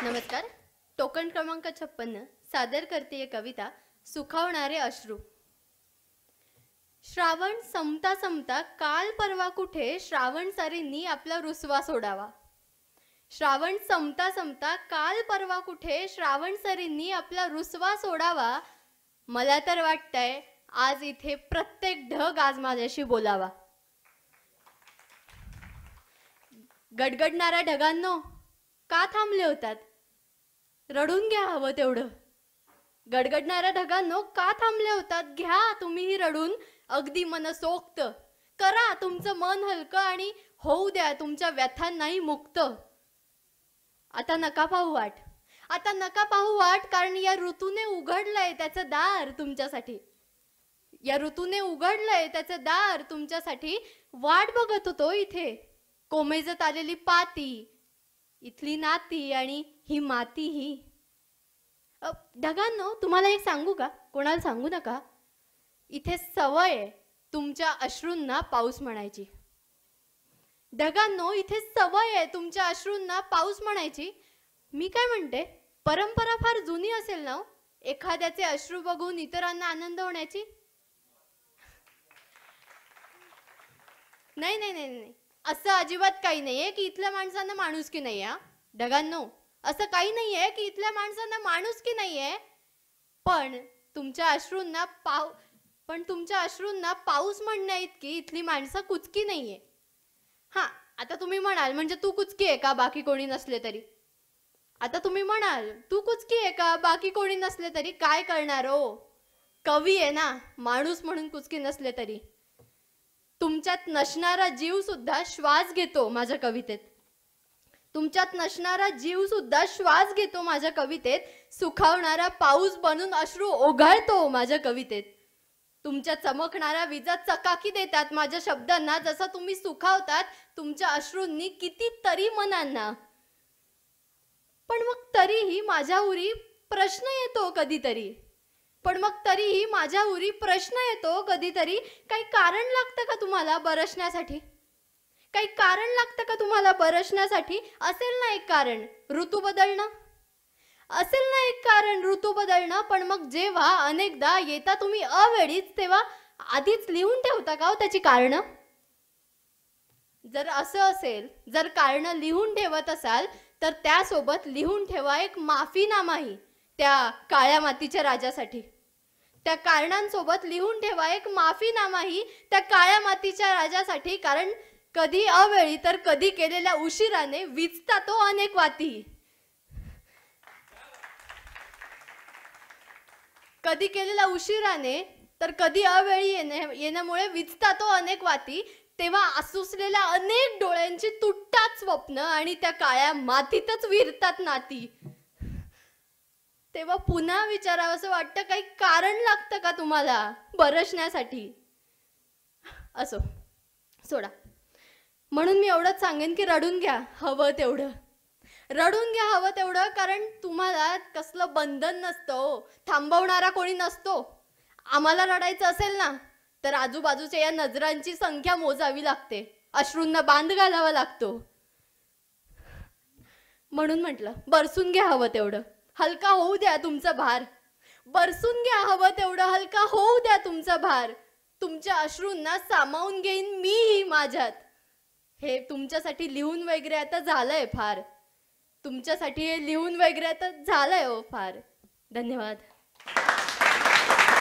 नमस्कार. टोकन क्रमांक 56 सादर करते कविता सुखावणारे अश्रू. श्रावण संपता संपता काल परवा कुठे श्रावण सारींनी आपला रुसवा सोडावा. श्रावण संपता संपता काल परवा कुठे श्रावण सरींनी आपला रुसवा सोडावा. मला तर वाटतंय आज इथे प्रत्येक ढग आज माझ्याशी बोलावा. गडगडणाऱ्या ढगांनो का थांबले होतात? रडून घ्या हवं तेवढं. गडगडणाऱ्या ढगांनो का थांबले होतात? घ्या तुम्हीही रडून अगदी मनसोक्त. करा तुमचं मन हलकं आणि होऊ द्या तुमच्या व्यथांनाही मुक्त. आता नका पाहू वाट, आता नका पाहू वाट, कारण या ऋतूने उघडलंय त्याचं दार तुमच्यासाठी. या ऋतूने उघडलंय त्याचं दार तुमच्यासाठी. वाट बघत होतो इथे कोमेजत आलेली पाती, इथली नाती आणि ही माती ही. ढगांनो तुम्हाला एक सांगू का? कोणाला सांगू नका. इथे सवय आहे तुमच्या अश्रूंना पाऊस म्हणायची. ढगांनो इथे सवय आहे तुमच्या अश्रूंना पाऊस म्हणायची. मी काय म्हणते, परंपरा फार जुनी असेल ना एखाद्याचे अश्रू बघून इतरांना आनंद होण्याची. नाही नाही नाही नाही, असं अजिबात काही नाहीये की इथल्या माणसांना माणुसकी नाहीये. ढगांनो असं काही नाहीये की इथल्या माणसांना माणुसकी नाहीये. पण तुमच्या अश्रूंना पाऊस म्हणण्या इतकी इथली माणसं कुचकी नाहीये. हा, आता तुम्ही म्हणाल म्हणजे तू कुचकी आहे का बाकी कोणी नसले तरी? आता तुम्ही म्हणाल तू कुचकी आहे का बाकी कोणी नसले तरी? काय करणार हो, कवी आहे ना, माणूस म्हणून कुचकी नसले तरी. तुमच्यात नसणारा जीव सुद्धा श्वास घेतो माझ्या कवितेत. तुमच्यात नसणारा जीव सुद्धा श्वास घेतो माझ्या कवितेत. सुखावणारा पाऊस बनून अश्रू ओघळतो माझ्या कवितेत. तुमच्या चमकणाऱ्या विजा चकाकी देतात माझ्या शब्दांना. जसं तुम्ही सुखावतात तुमच्या अश्रूंनी कितीतरी मनांना. पण मग तरीही माझ्या उरी प्रश्न येतो कधीतरी. कधीतरी काही कारण लागतं का तुम्हाला बरसण्यासाठी? काही कारण लागतं का तुम्हाला बरसण्यासाठी? असेल ना एक कारण, ऋतू बदलणं. असेल ना एक कारण, ऋतू बदलणं. पण मग जेव्हा अनेकदा येता तुम्ही अवेळीच, तेव्हा आधीच लिहून ठेवता का हो त्याची कारणं? जर असं असेल, जर कारणं लिहून ठेवत असाल तर त्यासोबत लिहून ठेवा एक माफीनामाही त्या काळ्या मातीच्या राजासाठी. त्या कारणांसोबत लिहून ठेवा एक माफीनामाही त्या काळ्या मातीच्या राजासाठी. कारण कधी अवेळी तर कधी केलेल्या उशिराने विचता तो अनेक वाती. कधी केलेल्या उशिराने तर कधी अवेळी येण्यामुळे विचता तो अनेक वाती. तेव्हा आसुसलेल्या अनेक डोळ्यांची तुटतात स्वप्न आणि त्या काळ्या मातीतच विरतात नाती. तेव्हा पुन्हा विचारावं असं वाटतं, काही कारण लागतं का तुम्हाला बरसण्यासाठी? असो, सोडा. म्हणून मी एवढंच सांगेन की रडून घ्या हवं तेवढं. रडून घ्या हवं तेवढं, कारण तुम्हाला कसलं बंधन नसतं, थांबवणारा कोणी नसतो. आम्हाला रडायचं असेल ना तर आजूबाजूच्या या नजरांची संख्या मोजावी लागते, अश्रूंना बांध घालावा लागतो. म्हणून म्हटलं बरसून घ्या हवं तेवढं, हलका होऊ द्या तुमचा भार. बरसून घ्या हवं तेवढं, हलका होऊ द्या तुमचा भार. तुमच्या अश्रूंना सामावून घेईन मीही माझ्यात. हे तुमच्यासाठी लिहून वगैरे आता झालंय फार. तुमच्यासाठी हे लिहून वगैरे आता झालंय हो फार. धन्यवाद.